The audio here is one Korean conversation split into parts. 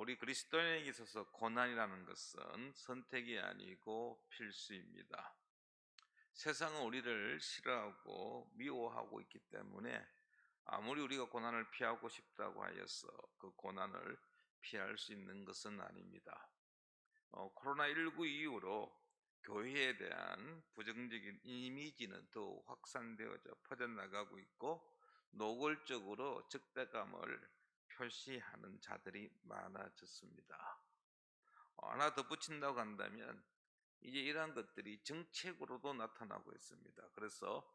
우리 그리스도인에게 있어서 고난이라는 것은 선택이 아니고 필수입니다. 세상은 우리를 싫어하고 미워하고 있기 때문에 아무리 우리가 고난을 피하고 싶다고 하여서 그 고난을 피할 수 있는 것은 아닙니다. 코로나19 이후로 교회에 대한 부정적인 이미지는 더욱 확산되어져 퍼져나가고 있고 노골적으로 적대감을 표시하는 자들이 많아졌습니다. 하나 더 붙인다고 한다면 이제 이러한 것들이 정책으로도 나타나고 있습니다. 그래서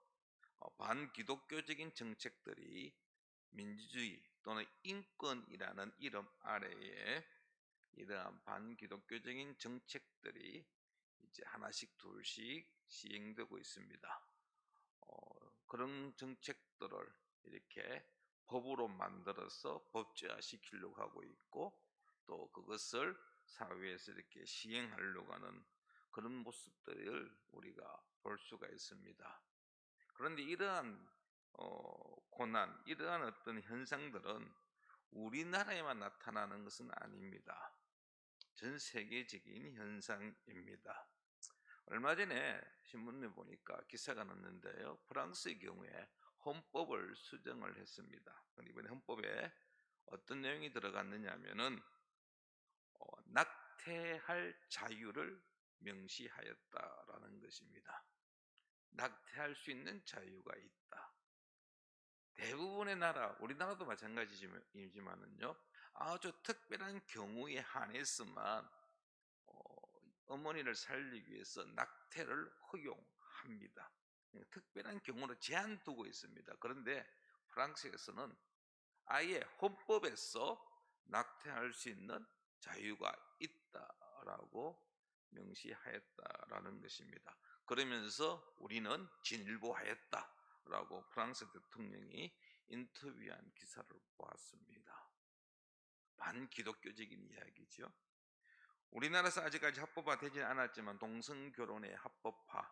반기독교적인 정책들이 민주주의 또는 인권이라는 이름 아래에 이러한 반기독교적인 정책들이 이제 하나씩 둘씩 시행되고 있습니다. 그런 정책들을 이렇게 법으로 만들어서 법제화시키려고 하고 있고 또 그것을 사회에서 이렇게 시행하려고 하는 그런 모습들을 우리가 볼 수가 있습니다. 그런데 이러한 고난, 이러한 어떤 현상들은 우리나라에만 나타나는 것은 아닙니다. 전 세계적인 현상입니다. 얼마 전에 신문에 보니까 기사가 났는데요. 프랑스의 경우에 헌법을 수정을 했습니다. 근데 이번에 헌법에 어떤 내용이 들어갔느냐 하면은 낙태할 자유를 명시하였다라는 것입니다. 낙태할 수 있는 자유가 있다. 대부분의 나라, 우리나라도 마찬가지이지만은요, 아주 특별한 경우에 한해서만 어머니를 살리기 위해서 낙태를 허용합니다. 특별한 경우로 제한 두고 있습니다. 그런데 프랑스에서는 아예 헌법에서 낙태할 수 있는 자유가 있다라고 명시하였다라는 것입니다. 그러면서 우리는 진일보하였다라고 프랑스 대통령이 인터뷰한 기사를 보았습니다. 반기독교적인 이야기죠. 우리나라에서 아직까지 합법화되지 않았지만 동성결혼의 합법화,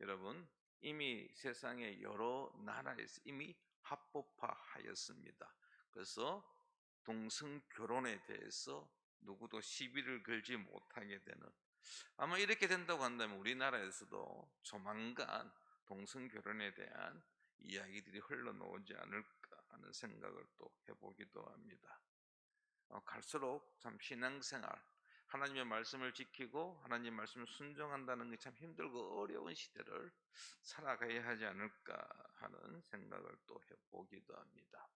여러분 이미 세상의 여러 나라에서 이미 합법화하였습니다. 그래서 동성결혼에 대해서 누구도 시비를 걸지 못하게 되는, 아마 이렇게 된다고 한다면 우리나라에서도 조만간 동성결혼에 대한 이야기들이 흘러나오지 않을까 하는 생각을 또 해보기도 합니다. 갈수록 참 신앙생활, 하나님의 말씀을 지키고 하나님의 말씀을 순종한다는 게 참 힘들고 어려운 시대를 살아가야 하지 않을까 하는 생각을 또 해보기도 합니다.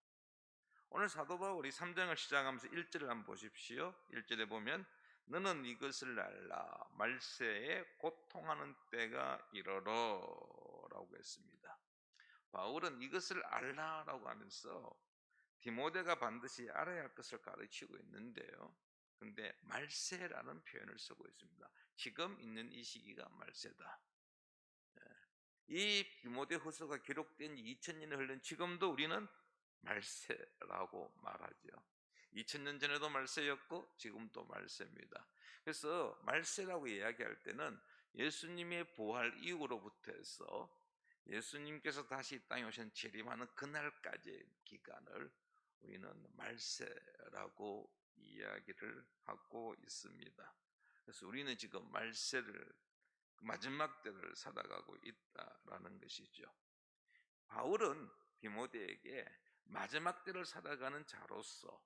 오늘 사도 바울이 3장을 시작하면서 1절을 한번 보십시오. 1절에 보면 너는 이것을 알라 말세에 고통하는 때가 이르러 라고 했습니다. 바울은 이것을 알라라고 하면서 디모데가 반드시 알아야 할 것을 가르치고 있는데요. 그런데 말세라는 표현을 쓰고 있습니다. 지금 있는 이 시기가 말세다. 이 디모데후서가 기록된 2000년이 흘른 지금도 우리는 말세라고 말하죠. 2000년 전에도 말세였고 지금도 말세입니다. 그래서 말세라고 이야기할 때는 예수님의 부활 이후로부터 해서 예수님께서 다시 이 땅에 오신 재림하는 그날까지의 기간을 우리는 말세라고 이야기를 하고 있습니다. 그래서 우리는 지금 말세를, 마지막 때를 살아가고 있다라는 것이죠. 바울은 디모데에게 마지막 때를 살아가는 자로서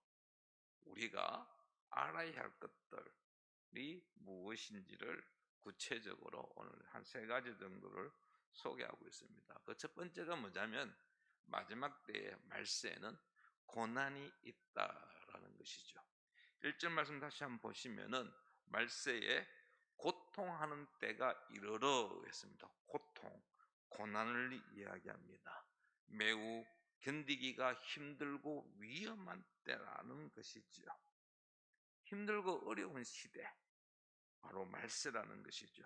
우리가 알아야 할 것들이 무엇인지를 구체적으로 오늘 한 3가지 정도를 소개하고 있습니다. 그 첫 번째가 뭐냐면 마지막 때의 말세에는 고난이 있다라는 것이죠. 1절 말씀 다시 한번 보시면은 말세에 고통하는 때가 이르러 했습니다. 고통, 고난을 이야기합니다. 매우 견디기가 힘들고 위험한 때라는 것이죠. 힘들고 어려운 시대, 바로 말세라는 것이죠.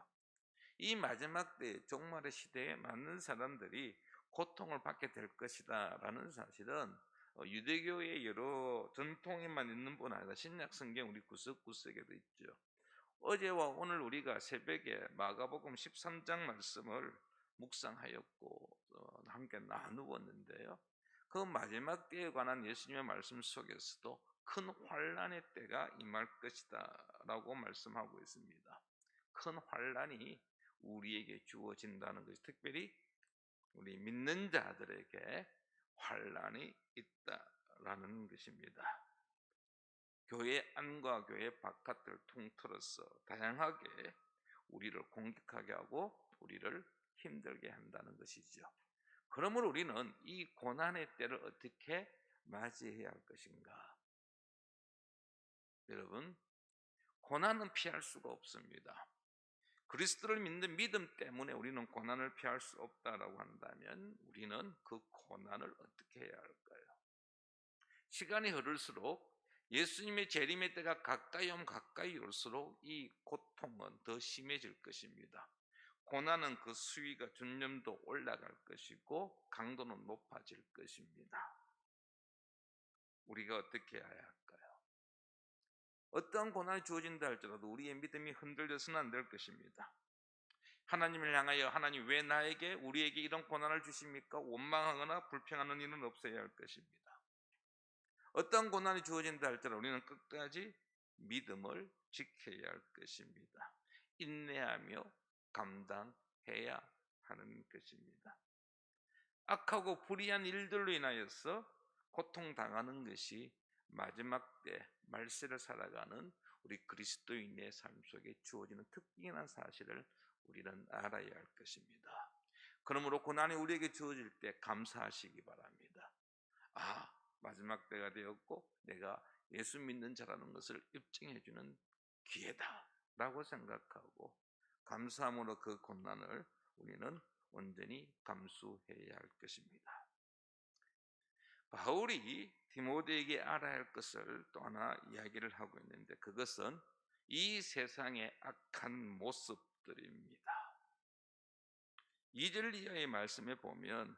이 마지막 때 종말의 시대에 많은 사람들이 고통을 받게 될 것이다 라는 사실은 유대교의 여러 전통에만 있는 뿐 아니라 신약 성경 우리 구석구석에도 있죠. 어제와 오늘 우리가 새벽에 마가복음 13장 말씀을 묵상하였고 함께 나누었는데요. 그 마지막 때에 관한 예수님의 말씀 속에서도 큰 환란의 때가 임할 것이다 라고 말씀하고 있습니다. 큰 환란이 우리에게 주어진다는 것이, 특별히 우리 믿는 자들에게 환란이 있다라는 것입니다. 교회 안과 교회 바깥을 통틀어서 다양하게 우리를 공격하게 하고 우리를 힘들게 한다는 것이죠. 그러므로 우리는 이 고난의 때를 어떻게 맞이해야 할 것인가? 여러분, 고난은 피할 수가 없습니다. 그리스도를 믿는 믿음 때문에 우리는 고난을 피할 수 없다라고 한다면 우리는 그 고난을 어떻게 해야 할까요? 시간이 흐를수록 예수님의 재림의 때가 가까이 오면 가까이 올수록 이 고통은 더 심해질 것입니다. 고난은 그 수위가 점점 올라갈 것이고 강도는 높아질 것입니다. 우리가 어떻게 해야 할까요? 어떠한 고난이 주어진다 할지라도 우리의 믿음이 흔들려서는 안 될 것입니다. 하나님을 향하여 하나님 왜 나에게 우리에게 이런 고난을 주십니까? 원망하거나 불평하는 일은 없어야 할 것입니다. 어떤 고난이 주어진다 할지라도 우리는 끝까지 믿음을 지켜야 할 것입니다. 인내하며 감당해야 하는 것입니다. 악하고 불의한 일들로 인하여서 고통당하는 것이 마지막 때 말세를 살아가는 우리 그리스도인의 삶 속에 주어지는 특별한 사실을 우리는 알아야 할 것입니다. 그러므로 고난이 우리에게 주어질 때 감사하시기 바랍니다. 아, 마지막 때가 되었고 내가 예수 믿는 자라는 것을 입증해 주는 기회다 라고 생각하고 감사함으로 그 고난을 우리는 온전히 감수해야 할 것입니다. 바울이 디모데에게 알아야 할 것을 또 하나 이야기를 하고 있는데 그것은 이 세상의 악한 모습들입니다. 2절 이하의 말씀에 보면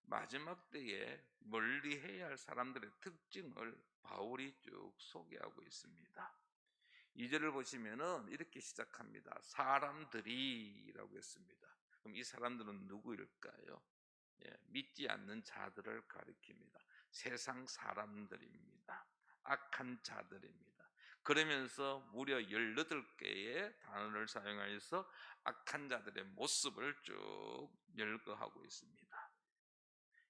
마지막 때에 멀리해야 할 사람들의 특징을 바울이 쭉 소개하고 있습니다. 2절을 보시면은 이렇게 시작합니다. 사람들이라고 했습니다. 그럼 이 사람들은 누구일까요? 믿지 않는 자들을 가리킵니다. 세상 사람들입니다. 악한 자들입니다. 그러면서 무려 18개의 단어를 사용하여서 악한 자들의 모습을 쭉 열거하고 있습니다.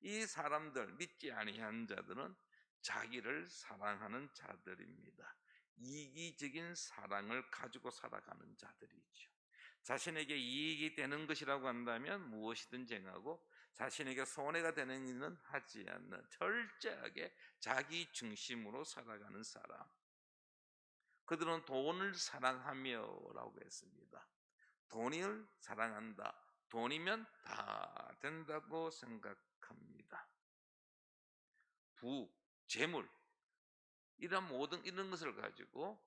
이 사람들, 믿지 아니한 자들은 자기를 사랑하는 자들입니다. 이기적인 사랑을 가지고 살아가는 자들이죠. 자신에게 이익이 되는 것이라고 한다면 무엇이든지 행하고 자신에게 손해가 되는 일은 하지 않는 철저하게 자기 중심으로 살아가는 사람. 그들은 돈을 사랑하며 라고 했습니다. 돈을 사랑한다. 돈이면 다 된다고 생각합니다. 부, 재물 이런 모든 이런 것을 가지고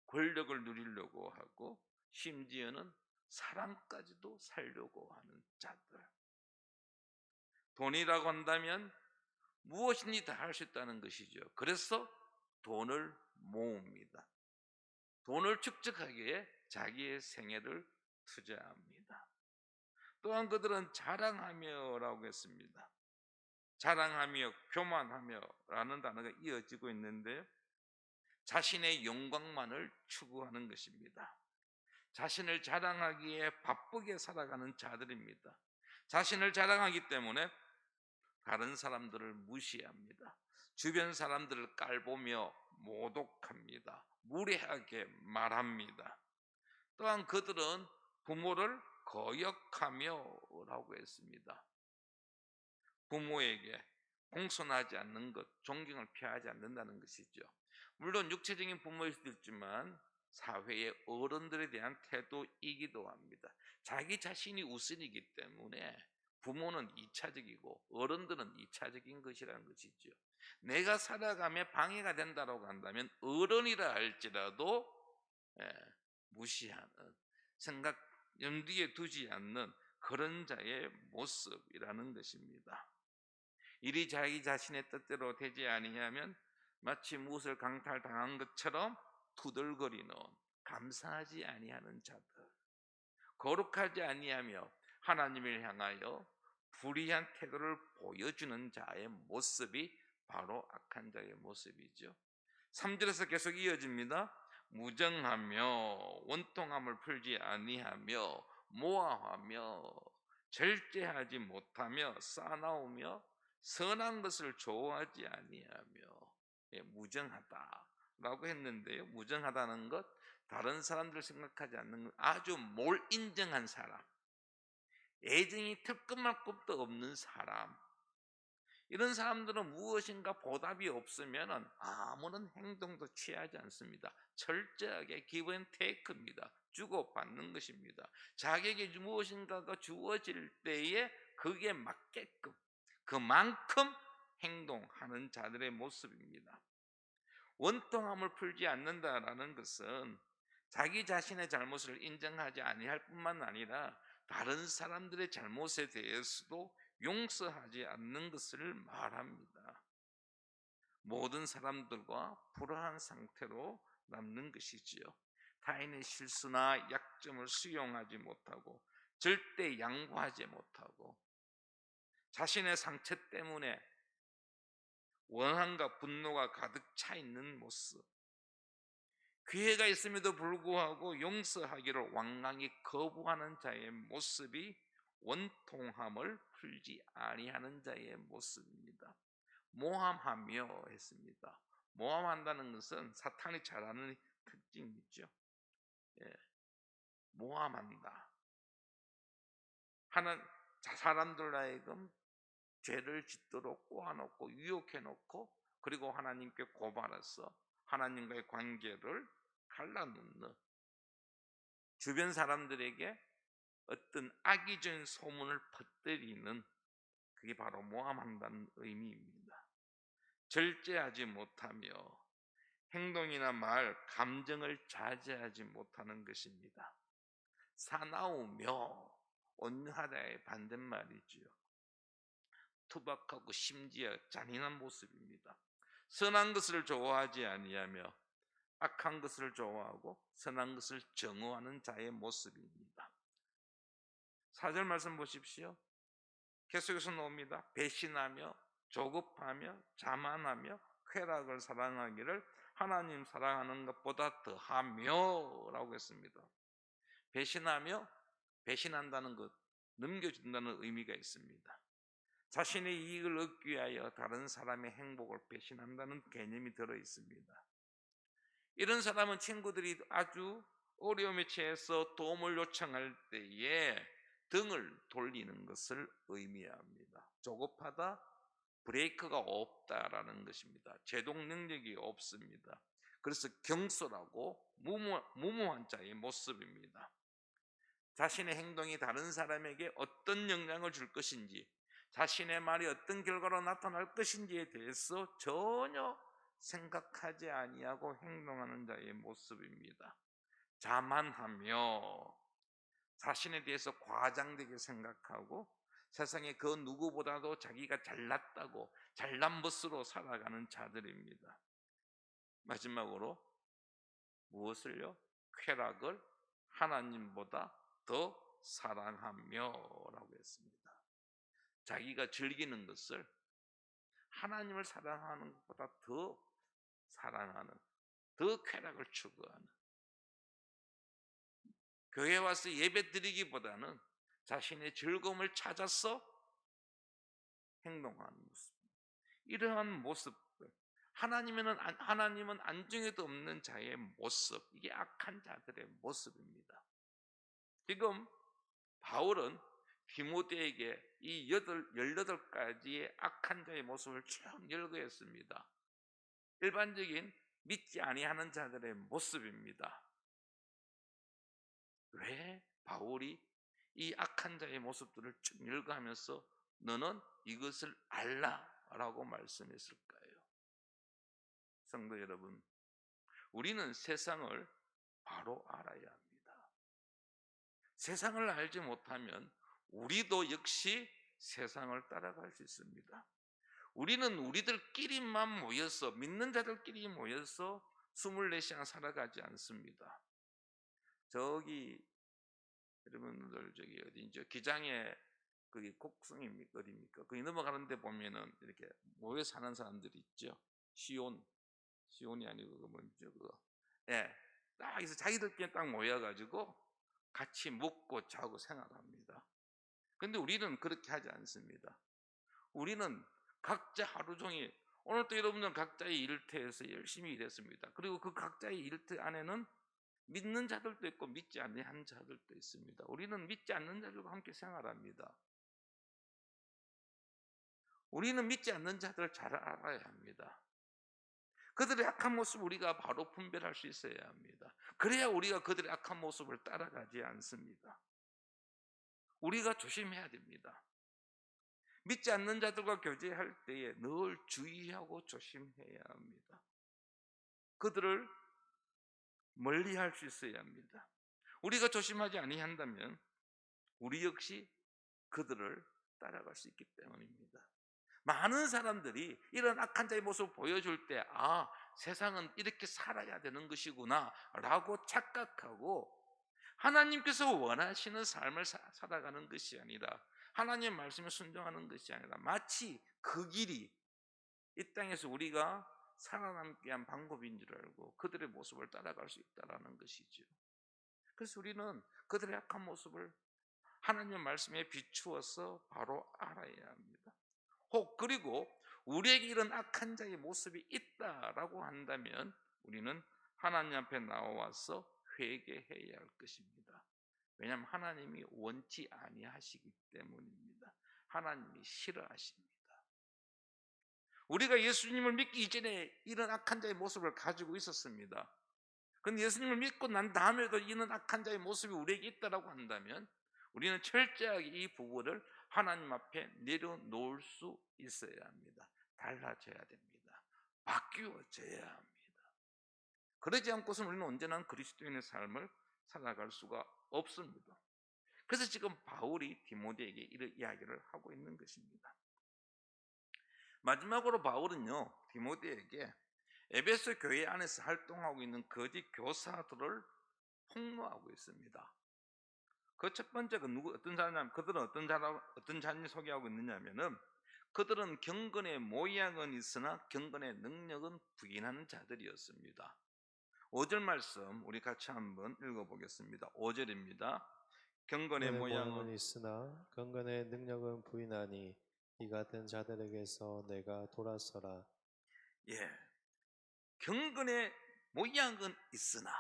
권력을 누리려고 하고 심지어는 사랑까지도 살려고 하는 자들. 돈이라고 한다면 무엇이든지 다 할 수 있다는 것이죠. 그래서 돈을 모읍니다. 돈을 축적하기에 자기의 생애를 투자합니다. 또한 그들은 자랑하며라고 했습니다. 자랑하며 교만하며 라는 단어가 이어지고 있는데요. 자신의 영광만을 추구하는 것입니다. 자신을 자랑하기에 바쁘게 살아가는 자들입니다. 자신을 자랑하기 때문에 다른 사람들을 무시합니다. 주변 사람들을 깔보며 모독합니다. 무례하게 말합니다. 또한 그들은 부모를 거역하며 라고 했습니다. 부모에게 공손하지 않는 것, 존경을 표하지 않는다는 것이죠. 물론 육체적인 부모일 수도 있지만 사회의 어른들에 대한 태도이기도 합니다. 자기 자신이 우선이기 때문에 부모는 2차적이고 어른들은 2차적인 것이라는 것이죠. 내가 살아가며 방해가 된다고 한다면 어른이라 할지라도 무시하는, 생각 염두에 두지 않는 그런 자의 모습이라는 것입니다. 일이 자기 자신의 뜻대로 되지 아니하면 마치 무엇을 강탈당한 것처럼 투덜거리는 감사하지 아니하는 자들, 거룩하지 아니하며 하나님을 향하여 불의한 태도를 보여주는 자의 모습이 바로 악한 자의 모습이죠. 3절에서 계속 이어집니다. 무정하며 원통함을 풀지 아니하며 모함하며 절제하지 못하며 싸나우며 선한 것을 좋아하지 아니하며. 예, 무정하다라고 했는데요. 무정하다는 것, 다른 사람들 생각하지 않는 것, 아주 뭘 인정한 사람, 애정이 털끝만큼도 없는 사람, 이런 사람들은 무엇인가 보답이 없으면 아무런 행동도 취하지 않습니다. 철저하게 기브 테이크입니다. 주고받는 것입니다. 자기에게 무엇인가가 주어질 때에 그게 맞게끔 그만큼 행동하는 자들의 모습입니다. 원통함을 풀지 않는다라는 것은 자기 자신의 잘못을 인정하지 아니할 뿐만 아니라 다른 사람들의 잘못에 대해서도 용서하지 않는 것을 말합니다. 모든 사람들과 불화한 상태로 남는 것이지요. 타인의 실수나 약점을 수용하지 못하고 절대 양보하지 못하고 자신의 상처 때문에 원한과 분노가 가득 차 있는 모습, 기회가 있음에도 불구하고 용서하기를 완강히 거부하는 자의 모습이 원통함을 풀지 아니하는 자의 모습입니다. 모함하며 했습니다. 모함한다는 것은 사탄이 잘하는 특징이죠. 예, 모함한다. 사람들 하여금 죄를 짓도록 꼬아놓고 유혹해놓고 그리고 하나님께 고발해서 하나님과의 관계를 갈라놓는, 주변 사람들에게 어떤 악의적인 소문을 퍼뜨리는, 그게 바로 모함한다는 의미입니다. 절제하지 못하며 행동이나 말, 감정을 자제하지 못하는 것입니다. 사나우며 온유하다의 반대말이지요. 투박하고 심지어 잔인한 모습입니다. 선한 것을 좋아하지 아니하며 악한 것을 좋아하고 선한 것을 정오하는 자의 모습입니다. 4절 말씀 보십시오. 계속해서 나옵니다. 배신하며 조급하며 자만하며 쾌락을 사랑하기를 하나님 사랑하는 것보다 더하며 라고 했습니다. 배신하며, 배신한다는 것, 넘겨준다는 의미가 있습니다. 자신의 이익을 얻기 위하여 다른 사람의 행복을 배신한다는 개념이 들어 있습니다. 이런 사람은 친구들이 아주 어려움에 처해서 도움을 요청할 때에 등을 돌리는 것을 의미합니다. 조급하다, 브레이크가 없다라는 것입니다. 제동 능력이 없습니다. 그래서 경솔하고 무모한 자의 모습입니다. 자신의 행동이 다른 사람에게 어떤 영향을 줄 것인지, 자신의 말이 어떤 결과로 나타날 것인지에 대해서 전혀 생각하지 아니하고 행동하는 자의 모습입니다. 자만하며 자신에 대해서 과장되게 생각하고 세상에 그 누구보다도 자기가 잘났다고 잘난 것으로 살아가는 자들입니다. 마지막으로 무엇을요? 쾌락을 하나님보다 더 사랑하며 라고 했습니다. 자기가 즐기는 것을 하나님을 사랑하는 것보다 더 사랑하는, 더 쾌락을 추구하는, 교회 와서 예배 드리기보다는 자신의 즐거움을 찾아서 행동하는 모습, 이러한 모습들, 하나님은 안중에도 없는 자의 모습, 이게 악한 자들의 모습입니다. 지금 바울은 디모데에게 이 18가지의 악한 자의 모습을 쭉 열거했습니다. 일반적인 믿지 아니하는 자들의 모습입니다. 왜 바울이 이 악한 자의 모습들을 쭉 열거하면서 너는 이것을 알라라고 말씀했을까요? 성도 여러분, 우리는 세상을 바로 알아야 합니다. 세상을 알지 못하면 우리도 역시 세상을 따라갈 수 있습니다. 우리는 우리들끼리만 모여서, 믿는 자들끼리 모여서 24시간 살아가지 않습니다. 저기 여러분들 저기 어디죠? 기장에 거기 곡성입니까? 어디입니까? 거기 넘어가는데 보면은 이렇게 모여 사는 사람들이 있죠. 시온. 시온이 아니고 그 뭐죠 그거. 예, 딱 여기서 자기들끼리 딱 모여가지고 같이 먹고 자고 생활합니다. 근데 우리는 그렇게 하지 않습니다. 우리는 각자 하루 종일, 오늘도 여러분은 각자의 일터에서 열심히 일했습니다. 그리고 그 각자의 일터 안에는 믿는 자들도 있고 믿지 않는 자들도 있습니다. 우리는 믿지 않는 자들과 함께 생활합니다. 우리는 믿지 않는 자들을 잘 알아야 합니다. 그들의 악한 모습을 우리가 바로 분별할 수 있어야 합니다. 그래야 우리가 그들의 악한 모습을 따라가지 않습니다. 우리가 조심해야 됩니다. 믿지 않는 자들과 교제할 때에 늘 주의하고 조심해야 합니다. 그들을 멀리할 수 있어야 합니다. 우리가 조심하지 아니한다면 우리 역시 그들을 따라갈 수 있기 때문입니다. 많은 사람들이 이런 악한 자의 모습을 보여줄 때 세상은 이렇게 살아야 되는 것이구나 라고 착각하고 하나님께서 원하시는 삶을 살아가는 것이 아니라 하나님의 말씀에 순종하는 것이 아니라 마치 그 길이 이 땅에서 우리가 살아남게 한 방법인 줄 알고 그들의 모습을 따라갈 수 있다는 것이죠. 그래서 우리는 그들의 악한 모습을 하나님의 말씀에 비추어서 바로 알아야 합니다. 혹 그리고 우리에게 이런 악한 자의 모습이 있다라고 한다면 우리는 하나님 앞에 나와서 회개해야 할 것입니다. 왜냐하면 하나님이 원치 아니하시기 때문입니다. 하나님이 싫어하십니다. 우리가 예수님을 믿기 이전에 이런 악한 자의 모습을 가지고 있었습니다. 그런데 예수님을 믿고 난 다음에도 이런 악한 자의 모습이 우리에게 있다라고 한다면 우리는 철저하게 이 부분을 하나님 앞에 내려놓을 수 있어야 합니다. 달라져야 됩니다. 바뀌어져야 합니다. 그러지 않고서는 우리는 언제나 그리스도인의 삶을 살아갈 수가 없습니다. 그래서 지금 바울이 디모데에게 이런 이야기를 하고 있는 것입니다. 마지막으로 바울은요, 디모데에게 에베소 교회 안에서 활동하고 있는 거짓 교사들을 폭로하고 있습니다. 그 첫 번째가 어떤 사람이냐면 그들은 어떤 자녀를 소개하고 있느냐면은 그들은 경건의 모양은 있으나 경건의 능력은 부인하는 자들이었습니다. 5절 말씀 우리 같이 한번 읽어보겠습니다. 5절입니다. 경건의 모양은 있으나 경건의 능력은 부인하니 이 같은 자들에게서 내가 돌아서라. 경건의 모양은 있으나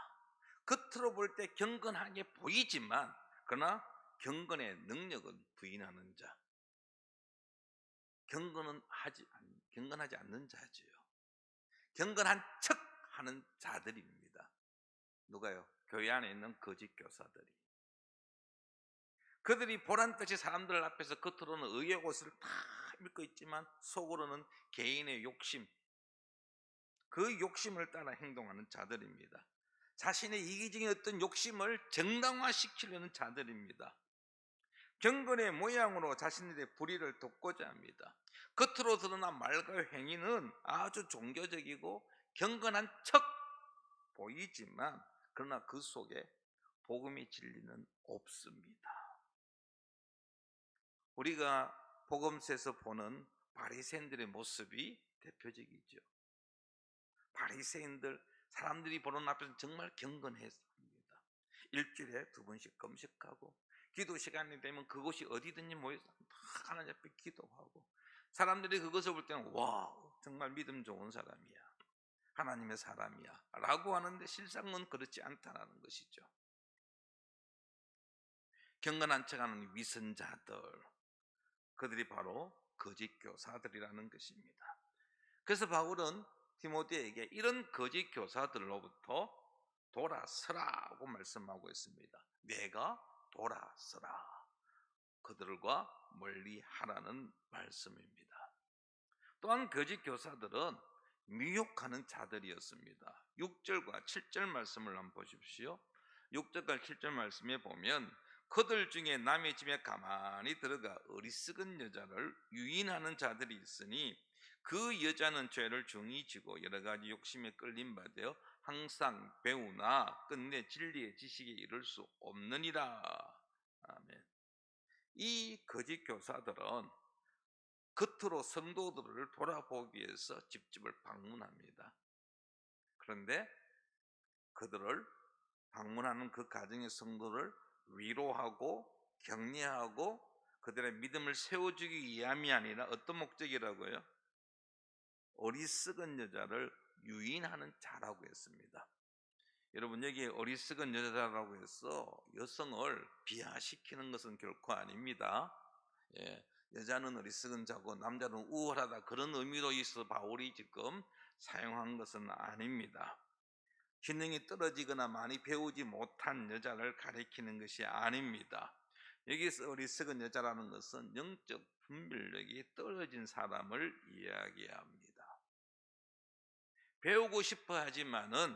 겉으로 볼 때 경건하게 보이지만 그러나 경건의 능력은 부인하는 자, 경건하지 않는 자지요. 경건한 척 하는 자들입니다. 누가요? 교회 안에 있는 거짓 교사들이. 그들이 보란듯이 사람들 앞에서 겉으로는 의의 옷을 다 입고 있지만 속으로는 개인의 욕심, 그 욕심을 따라 행동하는 자들입니다. 자신의 이기적인 어떤 욕심을 정당화시키려는 자들입니다. 경건의 모양으로 자신들의 불의를 덮고자 합니다. 겉으로 드러난 말과 행위는 아주 종교적이고 경건한 척 보이지만 그러나 그 속에 복음의 진리는 없습니다. 우리가 복음서에서 보는 바리새인들의 모습이 대표적이죠. 바리새인들, 사람들이 보는 앞에서 정말 경건했습니다. 일주일에 2번씩 금식하고 기도 시간이 되면 그곳이 어디든지 모여서 하나님 앞에 기도하고 사람들이 그것을 볼 때는 와 정말 믿음 좋은 사람이야, 하나님의 사람이야 라고 하는데 실상은 그렇지 않다는 것이죠. 경건한 척하는 위선자들, 그들이 바로 거짓 교사들이라는 것입니다. 그래서 바울은 디모데에게 이런 거짓 교사들로부터 돌아서라고 말씀하고 있습니다. 내가 돌아서라. 그들과 멀리 하라는 말씀입니다. 또한 거짓 교사들은 미혹하는 자들이었습니다. 6절과 7절 말씀을 한번 보십시오. 6절과 7절 말씀에 보면 그들 중에 남의 집에 가만히 들어가 어리석은 여자를 유인하는 자들이 있으니 그 여자는 죄를 중히 지고 여러 가지 욕심에 끌림 받아 항상 배우나 끝내 진리의 지식에 이를 수 없느니라. 아멘. 이 거짓 교사들은 겉으로 성도들을 돌아보기 위해서 집집을 방문합니다. 그런데 그들을 방문하는 그 가정의 성도를 위로하고 격려하고 그들의 믿음을 세워주기 위함이 아니라 어떤 목적이라고요? 어리석은 여자를 유인하는 자라고 했습니다. 여러분, 여기 어리석은 여자라고 해서 여성을 비하시키는 것은 결코 아닙니다. 예, 여자는 어리석은 자고 남자는 우월하다, 그런 의미로 있어 바울이 지금 사용한 것은 아닙니다. 기능이 떨어지거나 많이 배우지 못한 여자를 가리키는 것이 아닙니다. 여기서 어리석은 여자라는 것은 영적 분별력이 떨어진 사람을 이야기합니다. 배우고 싶어 하지만은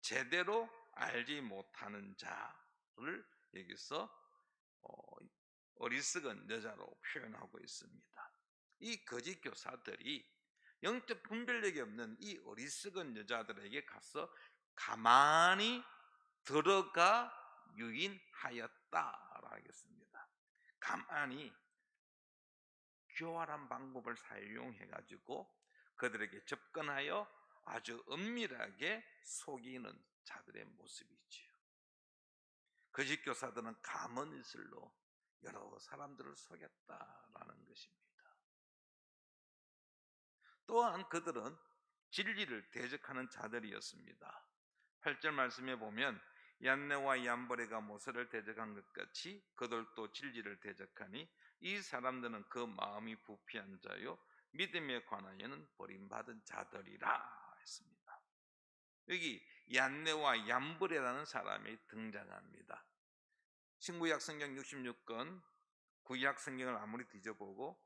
제대로 알지 못하는 자를 여기서 어리석은 여자로 표현하고 있습니다. 이 거짓 교사들이 영적 분별력이 없는 이 어리석은 여자들에게 가서 가만히 들어가 유인하였다라 하겠습니다. 가만히 교활한 방법을 사용해 가지고 그들에게 접근하여 아주 은밀하게 속이는 자들의 모습이지요. 거짓 교사들은 감언 이슬로 여러 사람들을 속였다라는 것입니다. 또한 그들은 진리를 대적하는 자들이었습니다. 8절 말씀에 보면 얀네와 얀보레가 모세를 대적한 것 같이 그들도 진리를 대적하니 이 사람들은 그 마음이 부패한 자요 믿음에 관하여는 버림받은 자들이라 했습니다. 여기 얀네와 얀보레라는 사람이 등장합니다. 신구약 성경 66권 구약 성경을 아무리 뒤져보고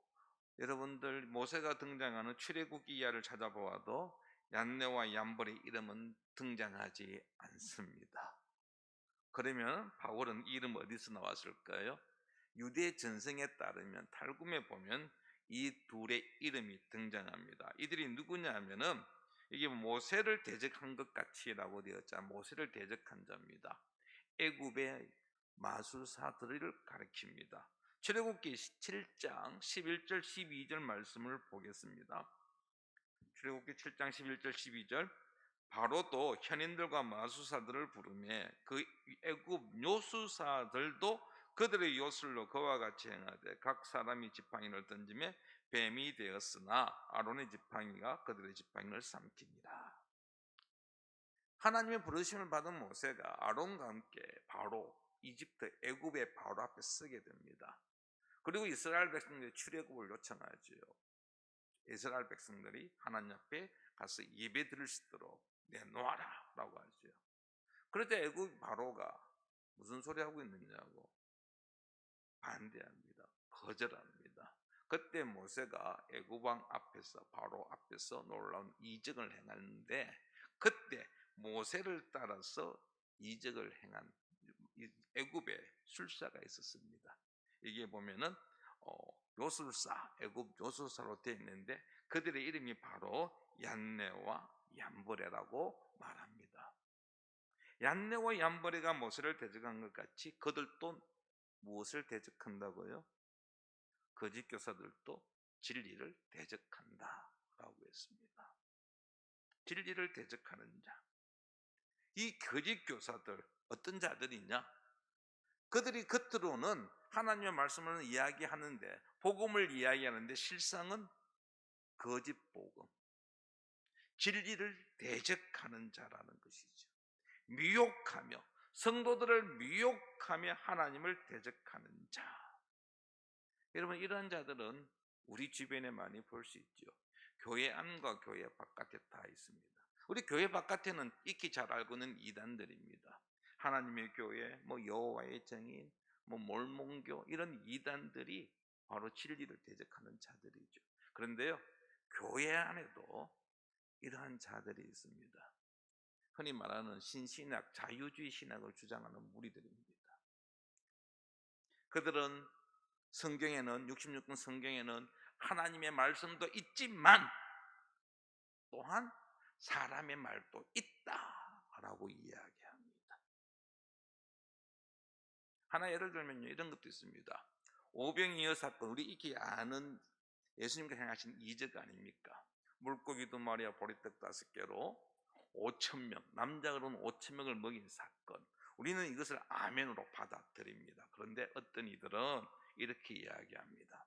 여러분들 모세가 등장하는 출애굽기 이하를 찾아보아도 얀네와 얀볼의 이름은 등장하지 않습니다. 그러면 바울은 이 이름 어디서 나왔을까요? 유대 전승에 따르면 탈굼에 보면 이 둘의 이름이 등장합니다. 이들이 누구냐 하면은 이게 모세를 대적한 것 같이라고 되었자 모세를 대적한 자입니다. 애굽의 마술사들을 가리킵니다. 출애굽기 7장 11절 12절 말씀을 보겠습니다. 출애굽기 7장 11절 12절 바로도 현인들과 마술사들을 부르매 그 애굽 요술사들도 그들의 요술로 그와 같이 행하되 각 사람이 지팡이를 던지며 뱀이 되었으나 아론의 지팡이가 그들의 지팡이를 삼키니라. 하나님의 부르심을 받은 모세가 아론과 함께 바로 이집트 애굽의 바로 앞에 서게 됩니다. 그리고 이스라엘 백성들이 출애굽을 요청하지요. 이스라엘 백성들이 하나님 앞에 가서 예배 드릴 수 있도록 내놓아라 라고 하죠. 그런데 애굽 바로가 무슨 소리 하고 있느냐고 반대합니다. 거절합니다. 그때 모세가 애굽 왕 앞에서 바로 앞에서 놀라운 이적을 행하는데 그때 모세를 따라서 이적을 행한 애굽에 술사가 있었습니다. 이게 보면은 요술사, 애굽 요술사로 되어 있는데 그들의 이름이 바로 얀네와 얀보레라고 말합니다. 얀네와 얀보레가 모세를 대적한 것 같이 그들도 무엇을 대적한다고요? 거짓 교사들도 진리를 대적한다라고 했습니다. 진리를 대적하는 자. 이 거짓 교사들 어떤 자들이냐? 그들이 겉으로는 하나님의 말씀을 이야기하는데 복음을 이야기하는데 실상은 거짓 복음, 진리를 대적하는 자라는 것이죠. 미혹하며 성도들을 미혹하며 하나님을 대적하는 자. 여러분 이런 자들은 우리 주변에 많이 볼 수 있죠. 교회 안과 교회 바깥에 다 있습니다. 우리 교회 바깥에는 익히 잘 알고는 이단들입니다. 하나님의 교회, 여호와의 증인, 몰몬교 이런 이단들이 바로 진리를 대적하는 자들이죠. 그런데요, 교회 안에도 이러한 자들이 있습니다. 흔히 말하는 신신학, 자유주의 신학을 주장하는 무리들입니다. 그들은 성경에는 66권 성경에는 하나님의 말씀도 있지만 또한 사람의 말도 있다라고 이야기합니다. 하나 예를 들면요, 이런 것도 있습니다. 오병이어 사건, 우리 익히 아는 예수님께서 행하신 이적 아닙니까? 물고기 2마리와 보리떡 5개로 5천 명, 남자로는 5천 명을 먹인 사건. 우리는 이것을 아멘으로 받아들입니다. 그런데 어떤 이들은 이렇게 이야기합니다.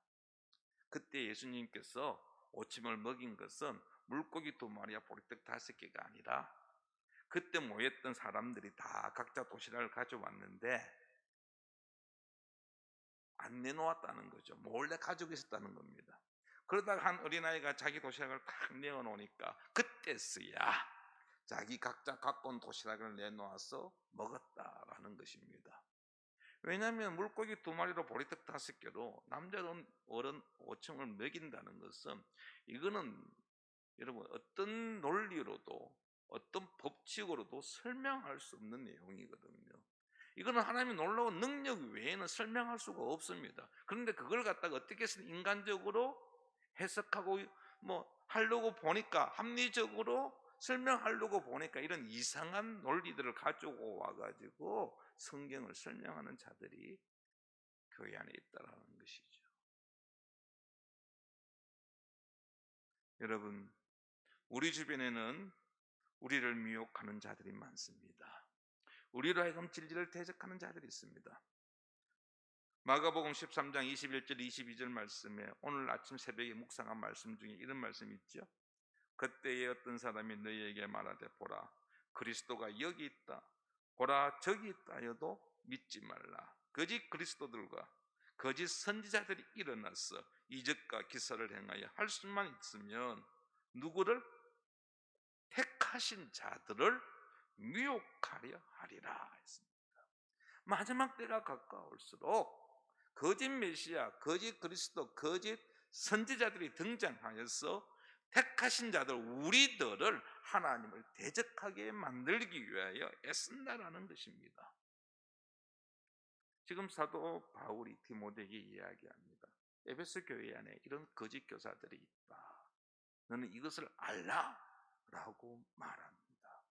그때 예수님께서 5천 명을 먹인 것은 물고기 2마리와 보리떡 5개가 아니라 그때 모였던 사람들이 다 각자 도시락을 가져왔는데 안 내놓았다는 거죠. 몰래 가지고 있었다는 겁니다. 그러다가 한 어린아이가 자기 도시락을 탁 내어놓으니까 그때서야 자기 각자 갖고 온 도시락을 내놓아서 먹었다라는 것입니다. 왜냐하면 물고기 2마리로 보리떡 5개로 남자는 어른 5층을 먹인다는 것은 이거는 여러분 어떤 논리로도 어떤 법칙으로도 설명할 수 없는 내용이거든요. 이거는 하나님의 놀라운 능력 외에는 설명할 수가 없습니다. 그런데 그걸 갖다가 어떻게 해서 인간적으로 해석하고 하려고 보니까 합리적으로 설명하려고 보니까 이런 이상한 논리들을 가지고 와가지고 성경을 설명하는 자들이 교회 안에 있다라는 것이죠. 여러분, 우리 주변에는 우리를 미혹하는 자들이 많습니다. 우리로 하여금 진리를 대적하는 자들이 있습니다. 마가복음 13장 21절 22절 말씀에 오늘 아침 새벽에 묵상한 말씀 중에 이런 말씀이 있죠. 그때에 어떤 사람이 너희에게 말하되 보라 그리스도가 여기 있다 보라 저기 있다 하여도 믿지 말라. 거짓 그리스도들과 거짓 선지자들이 일어나서 이적과 기사를 행하여 할 수만 있으면 누구를? 택하신 자들을 미혹하려 하리라 했습니다. 마지막 때가 가까울수록 거짓 메시아, 거짓 그리스도, 거짓 선지자들이 등장하여서 택하신 자들, 우리들을 하나님을 대적하게 만들기 위하여 애쓴다라는 것입니다. 지금 사도 바울이 디모데에게 이야기합니다. 에베소 교회 안에 이런 거짓 교사들이 있다. 너는 이것을 알라 라고 말합니다.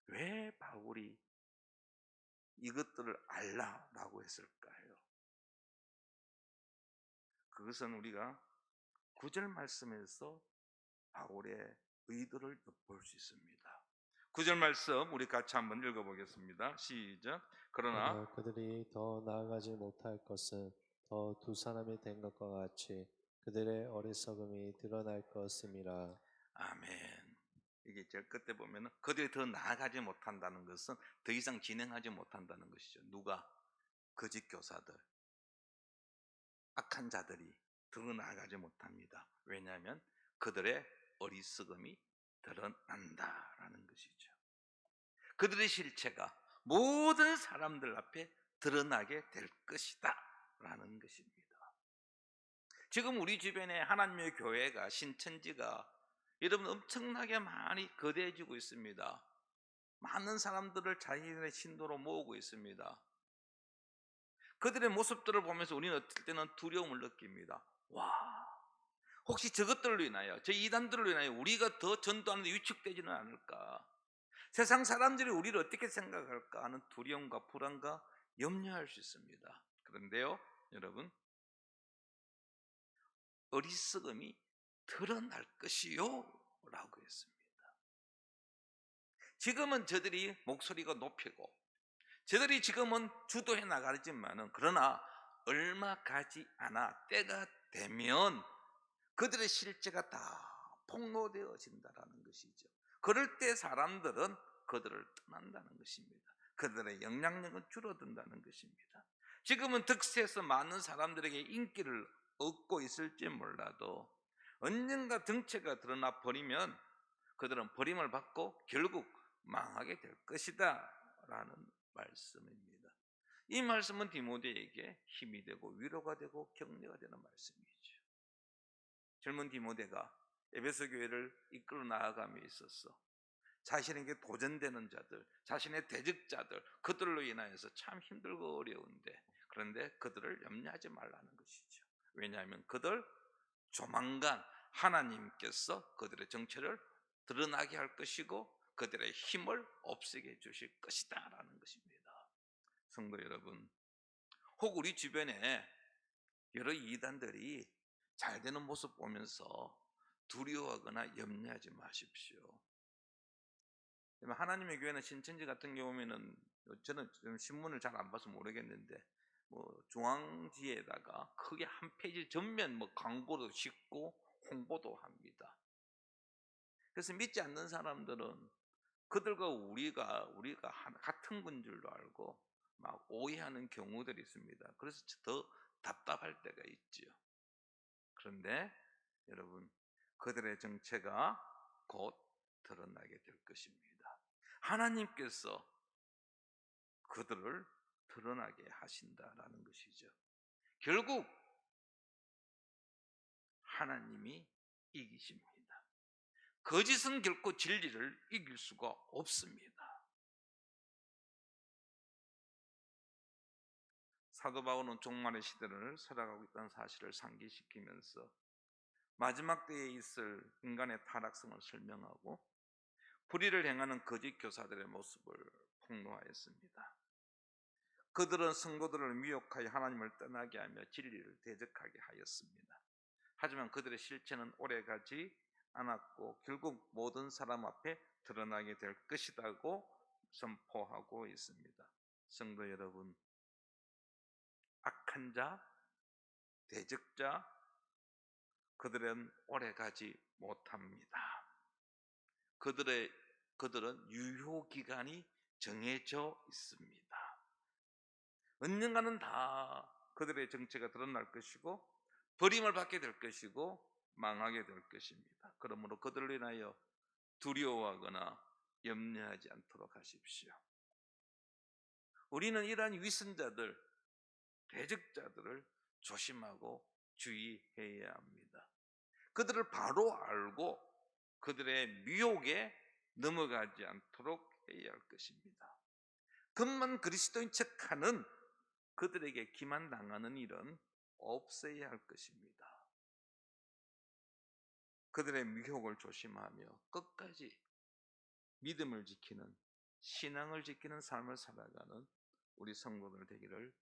왜 바울이 이것들을 알라 라고 했을까요? 그것은 우리가 9절 말씀에서 바울의 의도를 엿볼 수 있습니다. 9절 말씀 우리 같이 한번 읽어보겠습니다. 시작. 그러나 그들이 더 나아가지 못할 것은 더 두 사람이 된 것과 같이 그들의 어리석음이 드러날 것임이라. 아멘. 이게 제일 끝에 보면 그들이 더 나아가지 못한다는 것은 더 이상 진행하지 못한다는 것이죠. 누가? 거짓 교사들, 악한 자들이 더 나아가지 못합니다. 왜냐하면 그들의 어리석음이 드러난다라는 것이죠. 그들의 실체가 모든 사람들 앞에 드러나게 될 것이다 라는 것입니다. 지금 우리 주변에 하나님의 교회가 신천지가 여러분 엄청나게 많이 거대해지고 있습니다. 많은 사람들을 자신의 신도로 모으고 있습니다. 그들의 모습들을 보면서 우리는 어떨 때는 두려움을 느낍니다. 와, 혹시 저것들로 인하여, 저 이단들로 인하여 우리가 더 전도하는 데 위축되지는 않을까? 세상 사람들이 우리를 어떻게 생각할까 하는 두려움과 불안과 염려할 수 있습니다. 그런데요, 여러분, 어리석음이 드러날 것이요 라고 했습니다. 지금은 저들이 목소리가 높이고 저들이 지금은 주도해 나가지만은 그러나 얼마 가지 않아 때가 되면 그들의 실체가 다 폭로되어진다라는 것이죠. 그럴 때 사람들은 그들을 떠난다는 것입니다. 그들의 영향력은 줄어든다는 것입니다. 지금은 득세해서 많은 사람들에게 인기를 얻고 있을지 몰라도 언젠가 정체가 드러나 버리면 그들은 버림을 받고 결국 망하게 될 것이다 라는 말씀입니다. 이 말씀은 디모데에게 힘이 되고 위로가 되고 격려가 되는 말씀이죠. 젊은 디모데가 에베소 교회를 이끌어 나아감에 있어서 자신에게 도전되는 자들, 자신의 대적자들, 그들로 인하여서 참 힘들고 어려운데 그런데 그들을 염려하지 말라는 것이죠. 왜냐하면 그들 조만간 하나님께서 그들의 정체를 드러나게 할 것이고 그들의 힘을 없애게 해주실 것이다 라는 것입니다. 성도 여러분, 혹 우리 주변에 여러 이단들이 잘 되는 모습 보면서 두려워하거나 염려하지 마십시오. 하나님의 교회는 신천지 같은 경우에는 저는 좀 신문을 잘 안 봐서 모르겠는데 중앙지에다가 크게 한 페이지 전면 광고도 싣고 홍보도 합니다. 그래서 믿지 않는 사람들은 그들과 우리가 같은 건 줄로 알고 막 오해하는 경우들이 있습니다. 그래서 더 답답할 때가 있지요. 그런데 여러분, 그들의 정체가 곧 드러나게 될 것입니다. 하나님께서 그들을 드러나게 하신다라는 것이죠. 결국 하나님이 이기십니다. 거짓은 결코 진리를 이길 수가 없습니다. 사도 바울은 종말의 시대를 살아가고 있다는 사실을 상기시키면서 마지막 때에 있을 인간의 타락성을 설명하고 불의를 행하는 거짓 교사들의 모습을 폭로하였습니다. 그들은 성도들을 미혹하여 하나님을 떠나게 하며 진리를 대적하게 하였습니다. 하지만 그들의 실체는 오래가지 않았고 결국 모든 사람 앞에 드러나게 될 것이라고 선포하고 있습니다. 성도 여러분, 악한 자, 대적자, 그들은 오래가지 못합니다. 그들은 유효기간이 정해져 있습니다. 언젠가는 다 그들의 정체가 드러날 것이고 버림을 받게 될 것이고 망하게 될 것입니다. 그러므로 그들을 인하여 두려워하거나 염려하지 않도록 하십시오. 우리는 이러한 위선자들, 대적자들을 조심하고 주의해야 합니다. 그들을 바로 알고 그들의 미혹에 넘어가지 않도록 해야 할 것입니다. 겉만 그리스도인 척하는 그들에게 기만당하는 일은 없어야 할 것입니다. 그들의 미혹을 조심하며 끝까지 믿음을 지키는, 신앙을 지키는 삶을 살아가는 우리 성도들 되기를